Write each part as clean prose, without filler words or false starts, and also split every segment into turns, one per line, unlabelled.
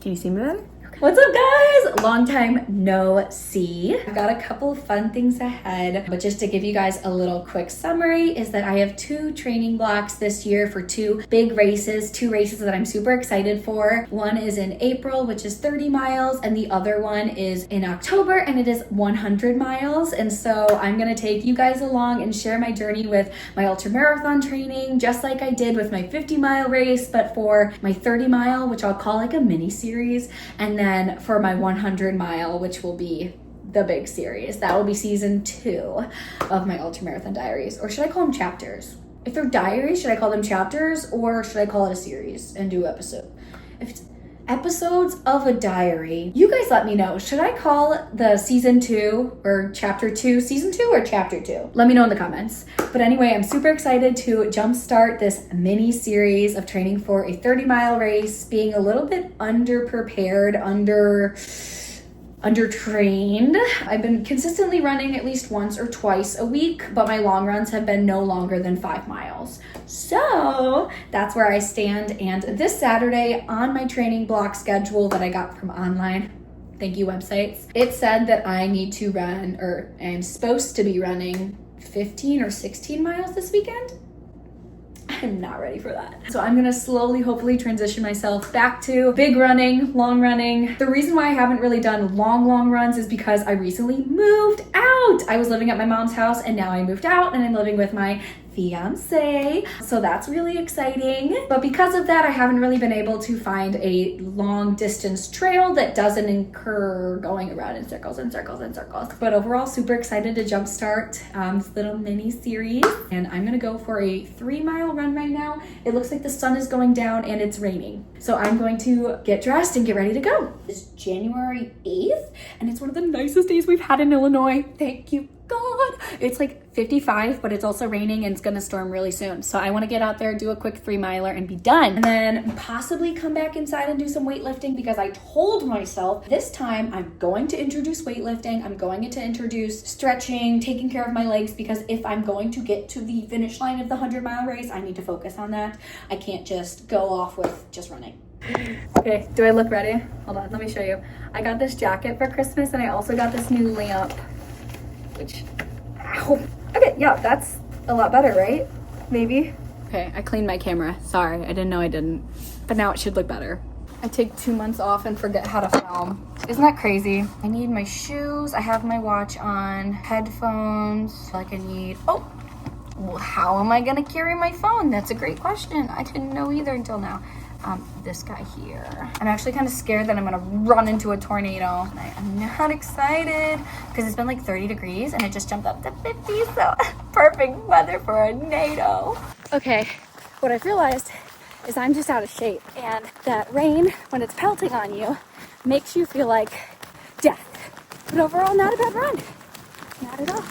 Can you see me better? What's up, guys? Long time no see. I've got a couple fun things ahead, but just to give you guys a little quick summary is that I have 2 training blocks this year for 2 big races, 2 races that I'm super excited for. One is in April, which is 30 miles, and the other one is in October, and it is 100 miles. And so I'm gonna take you guys along and share my journey with my ultra marathon training, just like I did with my 50-mile race, but for my 30-mile, which I'll call like a mini series, and then for my 100-mile, which will be the big series. That will be season 2 of my ultramarathon diaries. Or should I call them chapters? If they're diaries, should I call them chapters, or should I call it a series and do episode? If it's episodes of a diary, you guys let me know. Should I call the season 2 or chapter 2 season 2 or chapter 2? Let me know in the comments. But anyway, I'm super excited to jumpstart this mini series of training for a 30-mile race, being a little bit underprepared, undertrained. I've been consistently running at least once or twice a week, but my long runs have been no longer than 5 miles. So that's where I stand. And this Saturday on my training block schedule that I got from online, thank you websites, it said that I need to run, or I'm supposed to be running 15 or 16 miles this weekend. I'm not ready for that. So I'm gonna slowly, hopefully transition myself back to big running, long running. The reason why I haven't really done long runs is because I recently moved out. I was living at my mom's house and now I moved out and I'm living with my fiance. So that's really exciting. But because of that, I haven't really been able to find a long distance trail that doesn't incur going around in circles and circles and circles. But overall, super excited to jumpstart this little mini series. And I'm gonna go for a 3-mile run right now. It looks like the sun is going down and it's raining. So I'm going to get dressed and get ready to go. It's January 8th and it's one of the nicest days we've had in Illinois. Thank you, God. It's like 55, but it's also raining and it's gonna storm really soon. So I wanna get out there, do a quick 3-miler and be done. And then possibly come back inside and do some weightlifting because I told myself this time I'm going to introduce weightlifting. I'm going to introduce stretching, taking care of my legs, because if I'm going to get to the finish line of the 100-mile race, I need to focus on that. I can't just go off with just running. Okay, do I look ready? Hold on, let me show you. I got this jacket for Christmas and I also got this new lamp, which, ow. Okay, yeah, that's a lot better, right? Maybe. Okay, I cleaned my camera. Sorry, I didn't know I didn't, but now it should look better. I take 2 months off and forget how to film. Isn't that crazy? I need my shoes, I have my watch on, headphones, like I need, oh, well, how am I gonna carry my phone? That's a great question. I didn't know either until now. This guy here. I'm actually kind of scared that I'm gonna run into a tornado. I'm not excited because it's been like 30 degrees and it just jumped up to 50, so perfect weather for a tornado. Okay, what I've realized is I'm just out of shape, and that rain, when it's pelting on you, makes you feel like death. But overall, not a bad run. Not at all.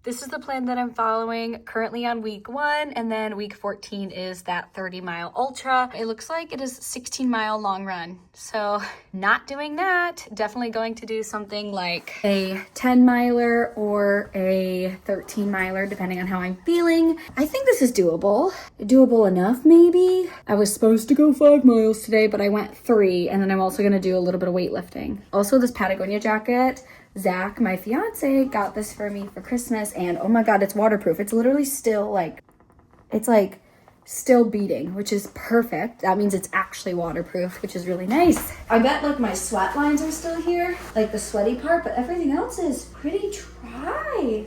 This is the plan that I'm following currently on week 1, and then week 14 is that 30-mile ultra. It looks like it is a 16-mile long run. So not doing that. Definitely going to do something like a 10-miler or a 13-miler, depending on how I'm feeling. I think this is doable. Doable enough, maybe. I was supposed to go 5 miles today, but I went 3, and then I'm also gonna do a little bit of weightlifting. Also, this Patagonia jacket, Zach, my fiance, got this for me for Christmas, and oh my God, it's waterproof. It's literally still like, it's like still beating, which is perfect. That means it's actually waterproof, which is really nice. I bet like my sweat lines are still here, like the sweaty part, but everything else is pretty dry.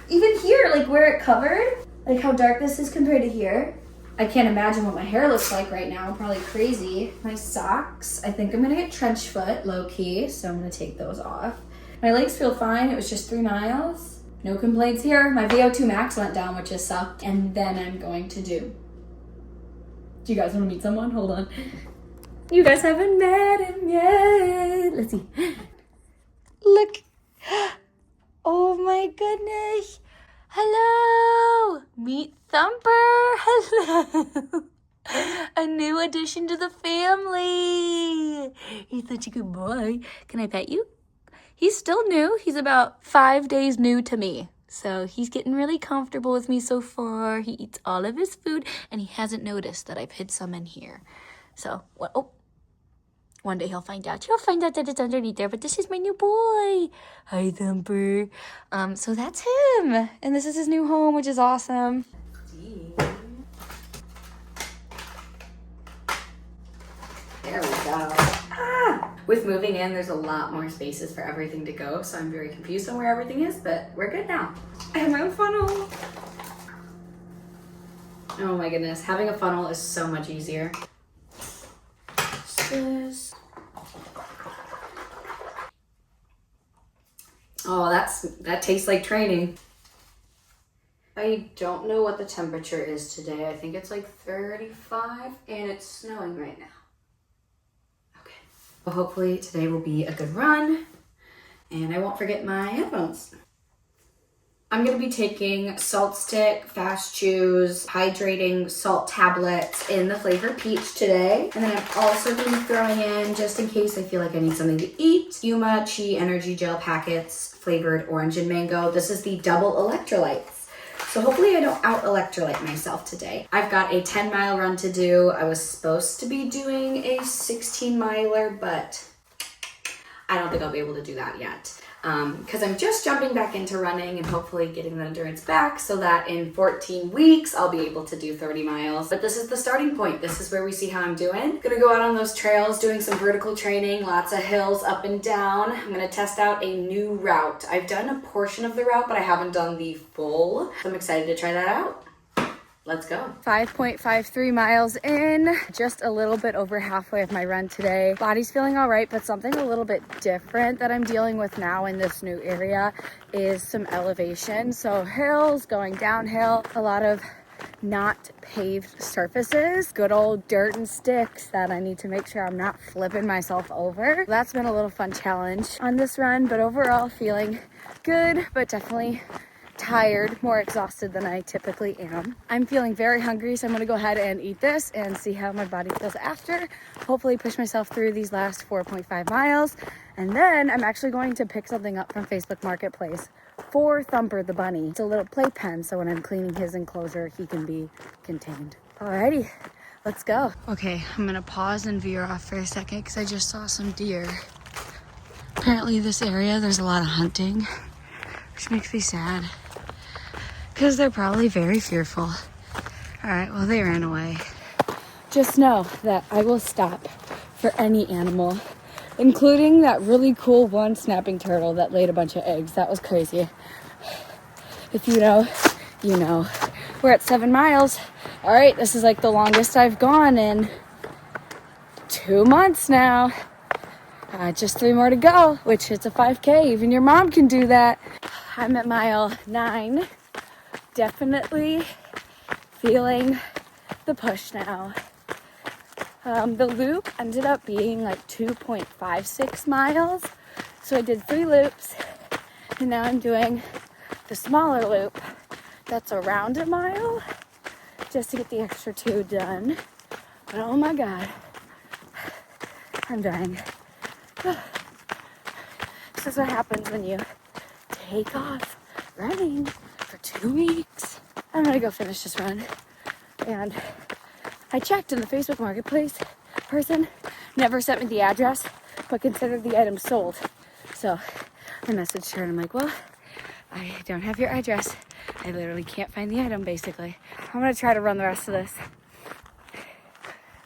Even here, like where it covered, like how dark this is compared to here. I can't imagine what my hair looks like right now. Probably crazy. My socks, I think I'm gonna get trench foot low key, so I'm gonna take those off. My legs feel fine. It was just 3 miles. No complaints here. My VO2 max went down, which just sucked. And then I'm going to do you guys want to meet someone? Hold on. You guys haven't met him yet. Let's see. Look. Oh my goodness. Hello. Meet Thumper. Hello. A new addition to the family. He's such a good boy. Can I pet you? He's still new. He's about 5 days new to me. So he's getting really comfortable with me so far. He eats all of his food and he hasn't noticed that I've hid some in here. So, what? Oh, One day he'll find out. He'll find out that it's underneath there, but this is my new boy. Hi, Thumper. So that's him. And this is his new home, which is awesome. There we go. With moving in, there's a lot more spaces for everything to go, so I'm very confused on where everything is, but we're good now. I have my own funnel. Oh my goodness, having a funnel is so much easier. This. Oh, that tastes like training. I don't know what the temperature is today. I think it's like 35 and it's snowing right now. Well, hopefully today will be a good run and I won't forget my headphones. I'm gonna be taking Salt Stick, Fast Chews, hydrating salt tablets in the flavor peach today. And then I'm also gonna be throwing in, just in case I feel like I need something to eat, Yuma Chi Energy Gel Packets, flavored orange and mango. This is the double electrolytes. So hopefully I don't out electrolyte myself today. I've got a 10-mile run to do. I was supposed to be doing a 16-miler, but I don't think I'll be able to do that yet. Because I'm just jumping back into running and hopefully getting the endurance back so that in 14 weeks I'll be able to do 30 miles. But this is the starting point. This is where we see how I'm doing. Gonna go out on those trails doing some vertical training, lots of hills up and down. I'm gonna test out a new route. I've done a portion of the route, but I haven't done the full. So I'm excited to try that out. Let's go. 5.53 miles in, just a little bit over halfway of my run today. Body's feeling all right, but something a little bit different that I'm dealing with now in this new area is some elevation. So hills, going downhill, a lot of not paved surfaces, good old dirt and sticks that I need to make sure I'm not flipping myself over. That's been a little fun challenge on this run, but overall feeling good, but definitely tired, more exhausted than I typically am. I'm feeling very hungry, so I'm gonna go ahead and eat this and see how my body feels after. Hopefully push myself through these last 4.5 miles. And then I'm actually going to pick something up from Facebook Marketplace for Thumper the bunny. It's a little playpen, so when I'm cleaning his enclosure, he can be contained. Alrighty, let's go. Okay, I'm gonna pause and veer off for a second because I just saw some deer. Apparently this area, there's a lot of hunting, which makes me sad, because they're probably very fearful. All right, well, they ran away. Just know that I will stop for any animal, including that really cool one snapping turtle that laid a bunch of eggs. That was crazy. If you know, you know. We're at 7 miles. All right, this is like the longest I've gone in 2 months now. Just 3 more to go, which it's a 5K. Even your mom can do that. I'm at mile 9. Definitely feeling the push now. The loop ended up being like 2.56 miles. So I did 3 loops and now I'm doing the smaller loop that's around a mile just to get the extra 2 done. But oh my God, I'm dying. This is what happens when you take off running for 2 weeks. I'm gonna go finish this run. And I checked in the Facebook Marketplace. Person never sent me the address, but considered the item sold. So I messaged her and I'm like, well, I don't have your address. I literally can't find the item, basically. I'm gonna try to run the rest of this.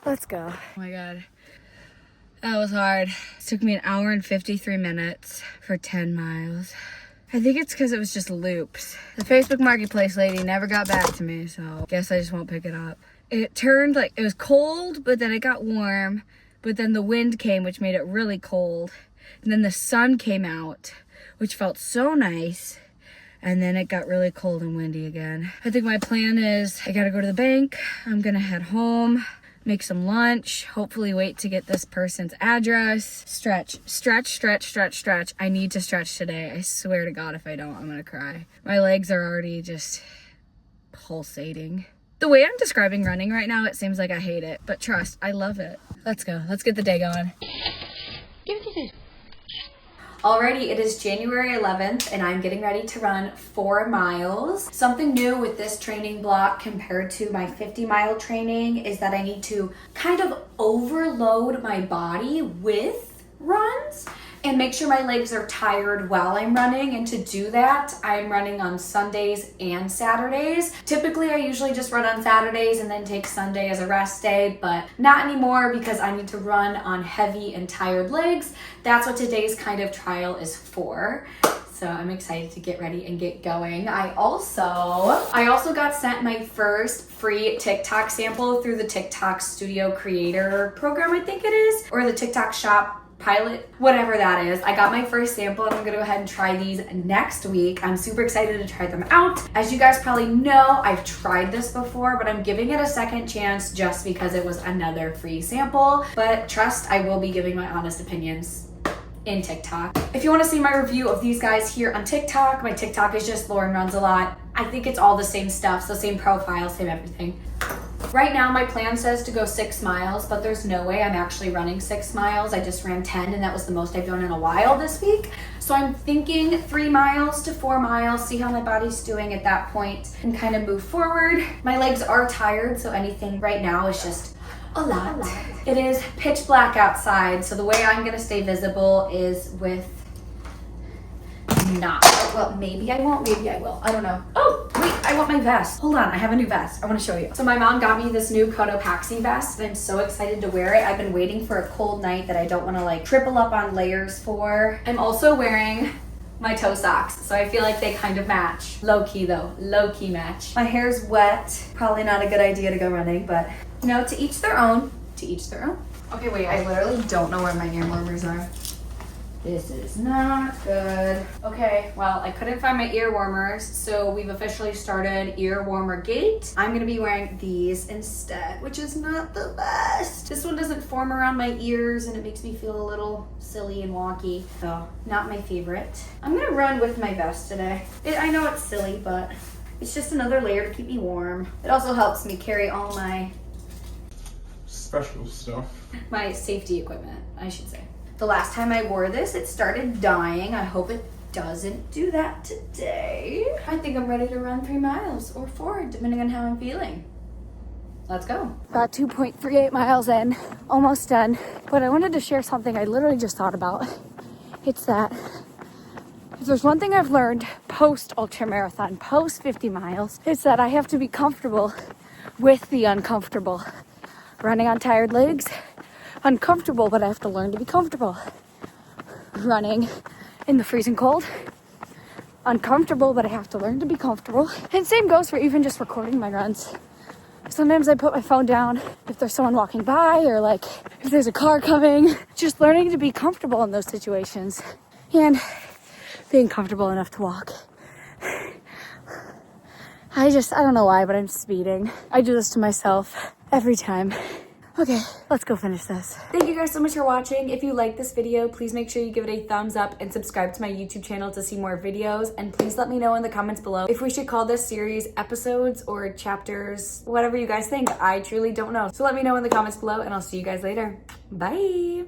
Let's go. Oh my God. That was hard. It took me 1 hour and 53 minutes for 10 miles. I think it's because it was just loops. The Facebook Marketplace lady never got back to me, so I guess I just won't pick it up. It turned like, it was cold, but then it got warm, but then the wind came, which made it really cold. And then the sun came out, which felt so nice. And then it got really cold and windy again. I think my plan is I gotta go to the bank. I'm gonna head home, make some lunch, hopefully wait to get this person's address. Stretch. I need to stretch today. I swear to God, if I don't, I'm gonna cry. My legs are already just pulsating. The way I'm describing running right now, it seems like I hate it, but trust, I love it. Let's go. Let's get the day going. Alrighty, it is January 11th and I'm getting ready to run 4 miles. Something new with this training block compared to my 50-mile training is that I need to kind of overload my body with runs and make sure my legs are tired while I'm running. And to do that, I'm running on Sundays and Saturdays. Typically, I usually just run on Saturdays and then take Sunday as a rest day, but not anymore because I need to run on heavy and tired legs. That's what today's kind of trial is for. So I'm excited to get ready and get going. I also got sent my first free TikTok sample through the TikTok Studio Creator program, I think it is, or the TikTok Shop pilot, whatever that is. I got my first sample and I'm gonna go ahead and try these next week. I'm super excited to try them out. As you guys probably know, I've tried this before, but I'm giving it a second chance just because it was another free sample. But trust, I will be giving my honest opinions in TikTok. If you want to see my review of these guys here on TikTok, my TikTok is just Lauren Runs a Lot. I think it's all the same stuff, so same profile, same everything. Right now, my plan says to go 6 miles, but there's no way I'm actually running 6 miles. I just ran 10, and that was the most I've done in a while this week. So I'm thinking 3 miles to 4 miles, see how my body's doing at that point, and kind of move forward. My legs are tired, so anything right now is just a lot. It is pitch black outside, so the way I'm gonna stay visible is with not. Well, maybe I won't, maybe I will. I don't know. Oh, wait, I want my vest. Hold on, I have a new vest. I want to show you. So my mom got me this new Cotopaxi vest and I'm so excited to wear it. I've been waiting for a cold night that I don't want to like triple up on layers for. I'm also wearing my toe socks, so I feel like they kind of match. Low key though, low key match. My hair's wet. Probably not a good idea to go running, but you know, to each their own. To each their own. Okay, wait, I literally don't know where my ear warmers are. This is not good. Okay, well, I couldn't find my ear warmers, so we've officially started ear warmer gate. I'm gonna be wearing these instead, which is not the best. This one doesn't form around my ears and it makes me feel a little silly and wonky, so not my favorite. I'm gonna run with my vest today. I know it's silly, but it's just another layer to keep me warm. It also helps me carry all my
special stuff.
My safety equipment, I should say. The last time I wore this, it started dying. I hope it doesn't do that today. I think I'm ready to run 3 miles or 4, depending on how I'm feeling. Let's go. About 2.38 miles in, almost done. But I wanted to share something I literally just thought about. It's that if there's one thing I've learned post ultramarathon, post 50 miles, it's that I have to be comfortable with the uncomfortable. Running on tired legs, uncomfortable, but I have to learn to be comfortable. Running in the freezing cold, uncomfortable, but I have to learn to be comfortable. And same goes for even just recording my runs. Sometimes I put my phone down if there's someone walking by or like if there's a car coming. Just learning to be comfortable in those situations and being comfortable enough to walk. I don't know why, but I'm speeding. I do this to myself every time. Okay, let's go finish this. Thank you guys so much for watching. If you like this video, please make sure you give it a thumbs up and subscribe to my YouTube channel to see more videos. And please let me know in the comments below if we should call this series episodes or chapters, whatever you guys think. I truly don't know. So let me know in the comments below and I'll see you guys later. Bye.